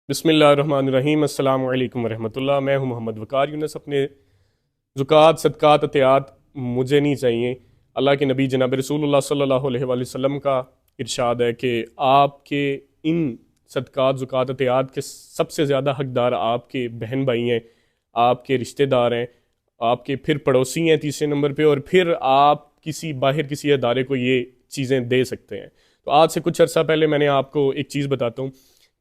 بسم اللہ الرحمن الرحیم۔ السلام علیکم ورحمۃ اللہ۔ میں ہوں محمد وقار یونس۔ اپنے زکوٰۃ صدقات عطیات مجھے نہیں چاہیے۔ اللہ کے نبی جناب رسول اللہ صلی اللہ علیہ وآلہ وسلم کا ارشاد ہے کہ آپ کے ان صدقات زکوٰۃ عطیات کے سب سے زیادہ حقدار آپ کے بہن بھائی ہیں، آپ کے رشتہ دار ہیں، آپ کے پھر پڑوسی ہیں تیسرے نمبر پہ، اور پھر آپ کسی ادارے کو یہ چیزیں دے سکتے ہیں۔ تو آج سے کچھ عرصہ پہلے میں نے آپ کو ایک چیز بتاتا ہوں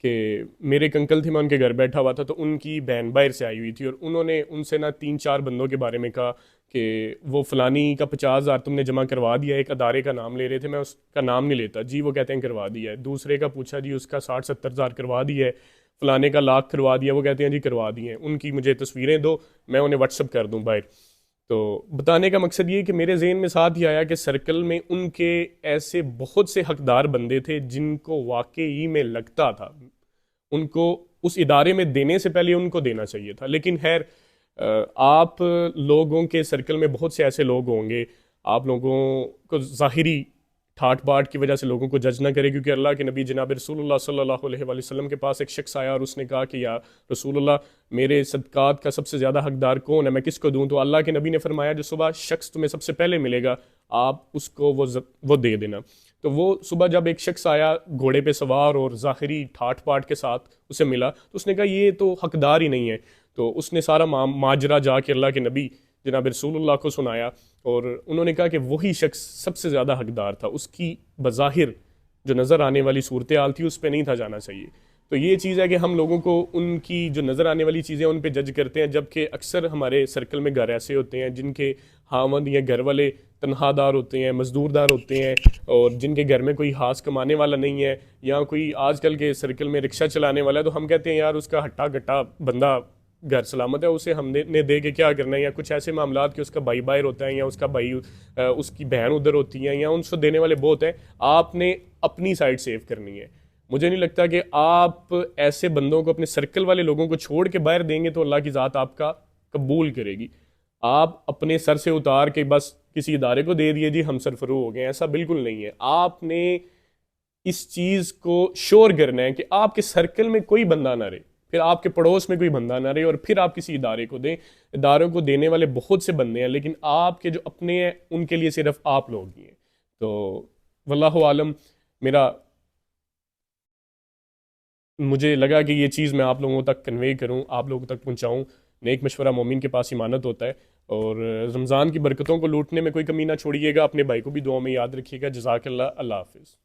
کہ میرے ایک انکل تھے، میں ان کے گھر بیٹھا ہوا تھا، تو ان کی بہن باہر سے آئی ہوئی تھی، اور انہوں نے ان سے 3-4 بندوں کے بارے میں کہا کہ وہ فلانی کا 50,000 تم نے جمع کروا دیا۔ ایک ادارے کا نام لے رہے تھے، میں اس کا نام نہیں لیتا جی، وہ کہتے ہیں کروا دیا ہے۔ دوسرے کا پوچھا جی اس کا 60-70 ہزار کروا دیا ہے۔ فلانے کا 1,00,000 کروا دیا، وہ کہتے ہیں جی کروا دیے ہیں۔ ان کی مجھے تصویریں دو، میں انہیں واٹس اپ کر دوں باہر۔ تو بتانے کا مقصد یہ کہ میرے ذہن میں ساتھ ہی آیا کہ سرکل میں ان کے ایسے بہت سے حقدار بندے تھے جن کو واقعی میں لگتا تھا ان کو اس ادارے میں دینے سے پہلے ان کو دینا چاہیے تھا۔ لیکن خیر، آپ لوگوں کے سرکل میں بہت سے ایسے لوگ ہوں گے، آپ لوگوں کو ظاہری ٹھاٹ باٹ کی وجہ سے لوگوں کو جج نہ کرے، کیونکہ اللہ کے نبی جناب رسول اللہ صلی اللہ علیہ وآلہ وسلم کے پاس ایک شخص آیا اور اس نے کہا کہ یا رسول اللہ، میرے صدقات کا سب سے زیادہ حقدار کون ہے، میں کس کو دوں؟ تو اللہ کے نبی نے فرمایا جو صبح شخص تمہیں سب سے پہلے ملے گا آپ اس کو وہ دے دینا۔ تو وہ صبح جب ایک شخص آیا گھوڑے پہ سوار اور ظاہری ٹھاٹ پاٹ کے ساتھ اسے ملا، تو اس نے کہا یہ تو حقدار ہی نہیں ہے۔ تو اس نے سارا ماجرا جا کے اللہ کے نبی جناب رسول اللہ کو سنایا، اور انہوں نے کہا کہ وہی شخص سب سے زیادہ حقدار تھا، اس کی بظاہر جو نظر آنے والی صورتحال تھی اس پہ نہیں تھا جانا چاہیے۔ تو یہ چیز ہے کہ ہم لوگوں کو ان کی جو نظر آنے والی چیزیں ان پہ جج کرتے ہیں، جبکہ اکثر ہمارے سرکل میں گھر ایسے ہوتے ہیں جن کے خاوند یا گھر والے تنہا دار ہوتے ہیں، مزدور دار ہوتے ہیں، اور جن کے گھر میں کوئی خاص کمانے والا نہیں ہے، یا کوئی آج کل کے سرکل میں رکشہ چلانے والا ہے، تو ہم کہتے ہیں یار اس کا ہٹا گٹا بندہ گھر سلامت ہے، اسے ہم نے دے کے کیا کرنا ہے۔ یا کچھ ایسے معاملات کہ اس کا بھائی باہر ہوتا ہے، یا اس کا بھائی اس کی بہن ادھر ہوتی ہیں، یا ان سے دینے والے بہت ہیں، آپ نے اپنی سائڈ سیو کرنی ہے۔ مجھے نہیں لگتا کہ آپ ایسے بندوں کو، اپنے سرکل والے لوگوں کو چھوڑ کے باہر دیں گے تو اللہ کی ذات آپ کا قبول کرے گی۔ آپ اپنے سر سے اتار کے بس کسی ادارے کو دے دیے جی ہم سرفرو ہو گئے، ایسا بالکل نہیں ہے۔ آپ نے اس چیز کو شور کرنا ہے کہ آپ کے سرکل میں کوئی بندہ نہ رہے، پھر آپ کے پڑوس میں کوئی بندہ نہ رہے، اور پھر آپ کسی ادارے کو دیں۔ اداروں کو دینے والے بہت سے بندے ہیں، لیکن آپ کے جو اپنے ہیں ان کے لیے صرف آپ لوگ ہی ہیں۔ تو واللہ عالم، مجھے لگا کہ یہ چیز میں آپ لوگوں تک کنوے کروں، آپ لوگوں تک پہنچاؤں۔ نیک مشورہ مومن کے پاس امانت ہوتا ہے، اور رمضان کی برکتوں کو لوٹنے میں کوئی کمی نہ چھوڑیے گا۔ اپنے بھائی کو بھی دعاؤں میں یاد رکھیے گا۔ جزاک اللہ۔ اللہ حافظ۔